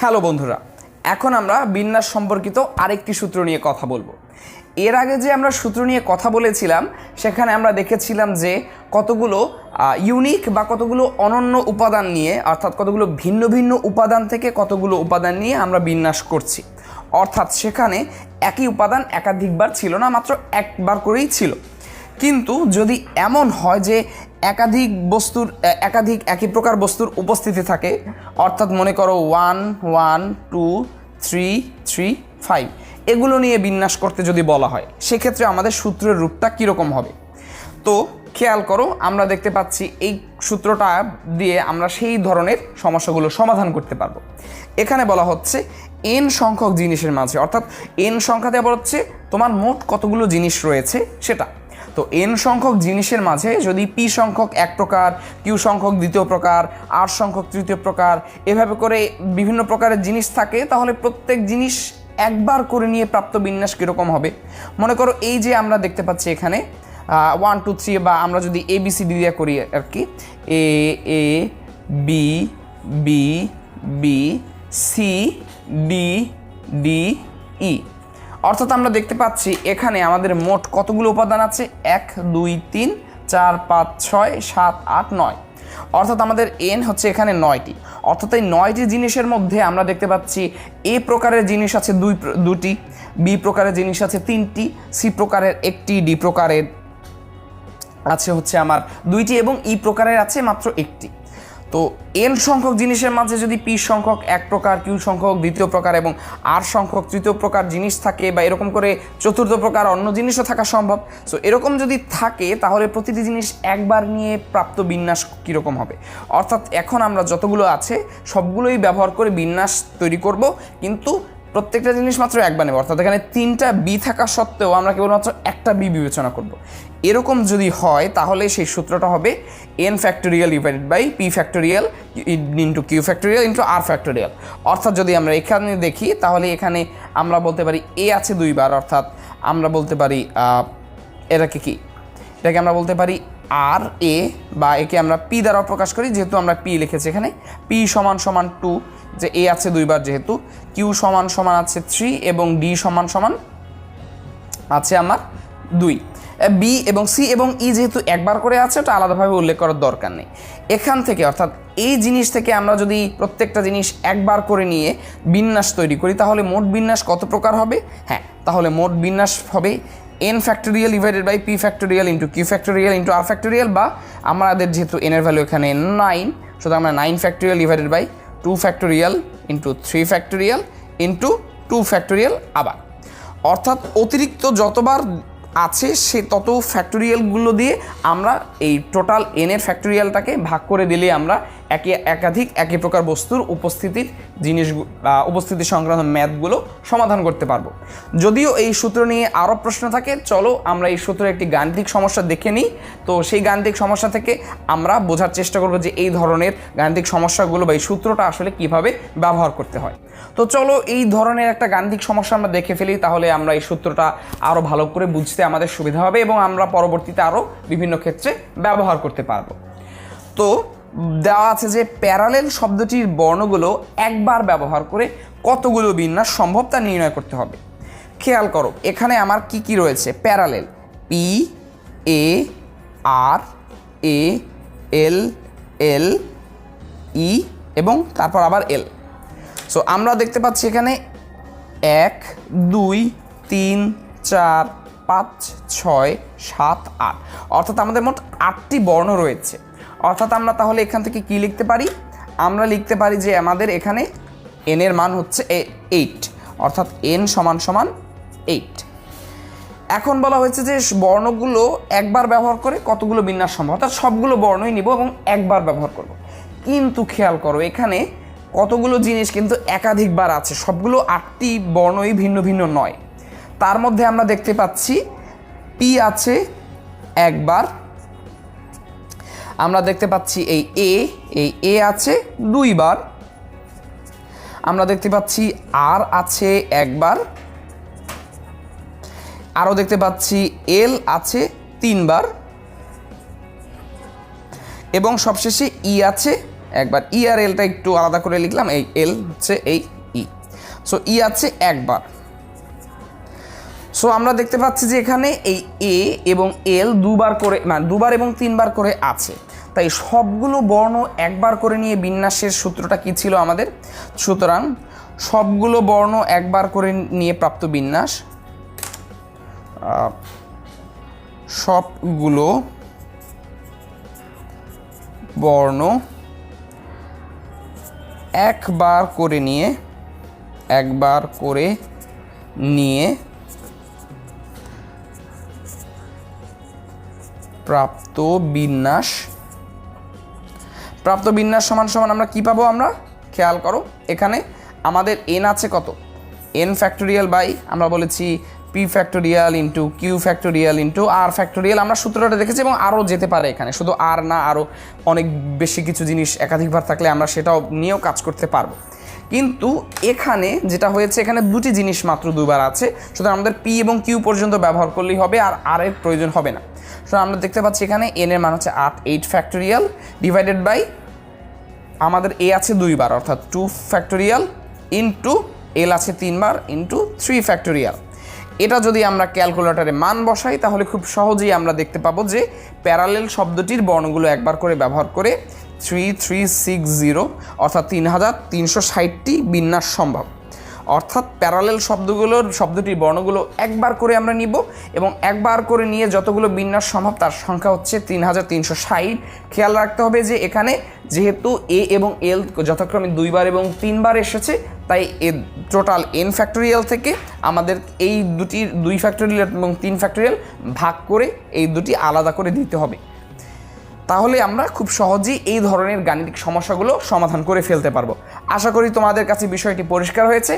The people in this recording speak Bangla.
হ্যালো বন্ধুরা, এখন আমরা বিন্যাস সম্পর্কিত আরেকটি সূত্র নিয়ে কথা বলবো। এর আগে যে আমরা সূত্র নিয়ে কথা বলেছিলাম সেখানে আমরা দেখেছিলাম যে কতগুলো ইউনিক বা কতগুলো অনন্য উপাদান নিয়ে, অর্থাৎ কতগুলো ভিন্ন ভিন্ন উপাদান থেকে কতগুলো উপাদান নিয়ে আমরা বিন্যাস করছি। অর্থাৎ সেখানে একই উপাদান একাধিকবার ছিল না, মাত্র একবার করেই ছিল। কিন্তু যদি এমন হয় যে একাধিক একই প্রকার বস্তুর উপস্থিতি থাকে, অর্থাৎ মনে করো 1 1 2 3 3 5 এগুলো নিয়ে বিন্যাস করতে যদি বলা হয়, সেক্ষেত্রে আমাদের সূত্রের রূপটা কীরকম হবে। তো খেয়াল করো, আমরা দেখতে পাচ্ছি এই সূত্রটা দিয়ে আমরা সেই ধরনের সমস্যাগুলো সমাধান করতে পারবো। এখানে বলা হচ্ছে n সংখ্যক জিনিসের মাঝে, অর্থাৎ n সংখ্যাতে বলা হচ্ছে তোমার মোট কতগুলো জিনিস রয়েছে সেটা। তো n সংখ্যক জিনিসের মাঝে যদি p সংখ্যক এক প্রকার, q সংখ্যক দ্বিতীয় প্রকার, r সংখ্যক তৃতীয় প্রকার, এভাবে করে বিভিন্ন প্রকারের জিনিস থাকে, তাহলে প্রত্যেক জিনিস একবার করে নিয়ে প্রাপ্ত বিন্যাস কীরকম হবে। মনে করো এই যে আমরা দেখতে পাচ্ছি এখানে 1 2 3, বা আমরা যদি ABCD দিয়ে করি আর কি, A A B B B C D D E, অর্থাৎ আমরা দেখতে পাচ্ছি এখানে আমাদের মোট কতগুলো উপাদান আছে, 1 2 3 4 5 6 7 8 9, অর্থাৎ আমাদের n হচ্ছে এখানে 9টি। অর্থাৎ এই 9টি জিনিসের মধ্যে আমরা দেখতে পাচ্ছি A প্রকারের জিনিস আছে দুটি, B প্রকারের জিনিস আছে 3টি, C প্রকারের 1টি, D প্রকারের আছে হচ্ছে আমার 2টি এবং E প্রকারের আছে মাত্র 1টি। তো n সংখ্যক জিনিসের মাঝে যদি p সংখ্যক এক প্রকার, q সংখ্যক দ্বিতীয় প্রকার এবং r সংখ্যক তৃতীয় প্রকার জিনিস থাকে, বা এরকম করে চতুর্থ প্রকার অন্য জিনিসও থাকা সম্ভব। সো এরকম যদি থাকে তাহলে প্রতিটি জিনিস একবার নিয়ে প্রাপ্ত বিন্যাস কীরকম হবে। অর্থাৎ এখন আমরা যতগুলো আছে সবগুলোই ব্যবহার করে বিন্যাস তৈরি করব, কিন্তু প্রত্যেকটা জিনিস মাত্র একবার নেব। অর্থাৎ এখানে 3টা বি থাকা সত্ত্বেও আমরা কেবলমাত্র একটা বি বিবেচনা করব। এরকম যদি হয় তাহলে সেই সূত্রটা হবে n factorial divided by p factorial into q factorial into r factorial. অর্থাৎ যদি আমরা এখানে দেখি তাহলে এখানে আমরা বলতে পারি a আছে 2বার, অর্থাৎ আমরা বলতে পারি এটাকে আমরা বলতে পারি আর এ, বা একে আমরা p দ্বারা প্রকাশ করি, যেহেতু আমরা p লিখেছি এখানে p সমান সমান 2, যে a আছে 2বার, যেহেতু q সমান সমান আছে 3 এবং d সমান সমান আছে আমার 2। b এবং c এবং e যেহেতু একবার করে আছে, ওটা আলাদাভাবে উল্লেখ করার দরকার নেই। এখান থেকে, অর্থাৎ এই জিনিস থেকে আমরা যদি প্রত্যেকটা জিনিস একবার করে নিয়ে বিন্যাস তৈরি করি, তাহলে মোট বিন্যাস কত প্রকার হবে? হ্যাঁ, তাহলে মোট বিন্যাস হবে n factorial divided by p factorial into q factorial into r factorial, বা আমাদের যেহেতু n এর ভ্যালু এখানে 9, সুতরাং আমরা 9 factorial divided by 2 factorial into 3 factorial into 2 factorial আবার। অর্থাৎ অতিরিক্ত যতবার আছে সে তত ফ্যাক্টোরিয়ালগুলো দিয়ে আমরা এই টোটাল n এর ফ্যাক্টোরিয়ালটাকে ভাগ করে দিলে আমরা একাধিক একই প্রকার বস্তুর উপস্থিতি সংক্রান্ত ম্যাথগুলো সমাধান করতে পারবো। যদিও এই সূত্র নিয়ে আরও প্রশ্ন থাকে, চলো আমরা এই সূত্রের একটি গাণিতিক সমস্যা দেখে নিই। তো সেই গাণিতিক সমস্যা থেকে আমরা বোঝার চেষ্টা করব যে এই ধরনের গাণিতিক সমস্যাগুলো বা এই সূত্রটা আসলে কিভাবে ব্যবহার করতে হয়। তো চলো এই ধরনের একটা গাণিতিক সমস্যা আমরা দেখে ফেলি, তাহলে আমরা এই সূত্রটা আরও ভালো করে বুঝতে আমাদের সুবিধা হবে এবং আমরা পরবর্তীতে আরও বিভিন্ন ক্ষেত্রে ব্যবহার করতে পারবো। তো দেওয়া আছে যে প্যারালেল শব্দটির বর্ণগুলো একবার ব্যবহার করে কতগুলো বিন্যাস সম্ভব তা নির্ণয় করতে হবে। খেয়াল করো এখানে আমার কি কি রয়েছে, parallel p a r a l l e এবং তারপর আবার l। সো আমরা দেখতে পাচ্ছি এখানে 1 2 3 4 5 6 7 8, অর্থাৎ আমাদের মোট 8টি বর্ণ রয়েছে। অর্থাৎ আমরা তাহলে এখান থেকে কি লিখতে পারি, আমরা লিখতে পারি যে আমাদের এখানে n এর মান হচ্ছে 8, অর্থাৎ n সমান সমান 8। এখন বলা হয়েছে যে বর্ণগুলো একবার ব্যবহার করে কতগুলো বিন্যাস সম্ভব, অর্থাৎ সবগুলো বর্ণই নিব এবং একবার ব্যবহার করব। কিন্তু খেয়াল করো এখানে কতগুলো জিনিস কিন্তু একাধিকবার আছে, সবগুলো 8টি বর্ণই ভিন্ন ভিন্ন নয়। তার মধ্যে আমরা দেখতে পাচ্ছি p আছে একবার, আমরা দেখতে পাচ্ছি এই a আছে 2বার, আমরা দেখতে পাচ্ছি r আছে একবার, আরও দেখতে পাচ্ছি l আছে 3বার এবং সবশেষে e আছে একবার ই আর এলটা একটু আলাদা করে লিখলাম, এই এল হচ্ছে এই ই, সো ই আছে একবার। সো আমরা দেখতে পাচ্ছি যে এখানে এই এ এবং এল দুবার করে, মানে দুবার এবং তিনবার করে আছে, তাই সবগুলো বর্ণ একবার করে নিয়ে বিন্যাসের সূত্রটা কি ছিল আমাদের? সুতরাং সবগুলো বর্ণ একবার করে নিয়ে প্রাপ্ত বিন্যাস, সবগুলো বর্ণ একবার করে নিয়ে প্রাপ্ত বিন্যাস সমান সমান আমরা কি পাবো? আমরা খেয়াল করো, এখানে আমাদের এন আছে কত? এন ফ্যাক্টোরিয়াল বাই আমরা বলেছি P factorial into Q factorial into R factorial. আমরা সূত্রটা দেখেছি এবং আরও যেতে পারে, এখানে শুধু আর না, আরও অনেক বেশি কিছু জিনিস একাধিকবার থাকলে আমরা সেটাও নিয়েও কাজ করতে পারবো। কিন্তু এখানে যেটা হয়েছে, এখানে দুটি জিনিস মাত্র দুবার আছে, সুতরাং আমাদের পি এবং কিউ পর্যন্ত ব্যবহার করলেই হবে, আর এর প্রয়োজন হবে না। সুতরাং আমরা দেখতে পাচ্ছি এখানে এন এর মান হচ্ছে 8 ফ্যাক্টোরিয়াল ডিভাইডেড বাই আমাদের এ আছে দুইবার অর্থাৎ 2 ফ্যাক্টোরিয়াল ইন্টু এল আছে 3 বার ইন্টু 3 ফ্যাক্টোরিয়াল। এটা যদি আমরা ক্যালকুলেটরে মান বসাই তাহলে খুব সহজেই আমরা দেখতে পাবো যে প্যারালেল শব্দটির বর্ণগুলো একবার করে ব্যবহার করে 3360 অর্থাৎ 3360টি বিন্যাস সম্ভব। অর্থাৎ প্যারালেল শব্দটির বর্ণগুলো একবার করে আমরা নিব এবং একবার করে নিয়ে যতগুলো বিন্যাস সম্ভব তার সংখ্যা হচ্ছে 3360। খেয়াল রাখতে হবে যে এখানে যেহেতু এ এবং এল যথাক্রমে দুইবার এবং তিনবার এসেছে, তাই টোটাল এন ফ্যাক্টোরিয়াল থেকে আমাদের এই দুটির 2 ফ্যাক্টোরিয়াল এবং 3 ফ্যাক্টোরিয়াল ভাগ করে এই দুটি আলাদা করে দিতে হবে। তাহলে আমরা খুব সহজেই এই ধরনের গাণিতিক সমস্যাগুলো সমাধান করে ফেলতে পারবো। আশা করি তোমাদের কাছে বিষয়টি পরিষ্কার হয়েছে।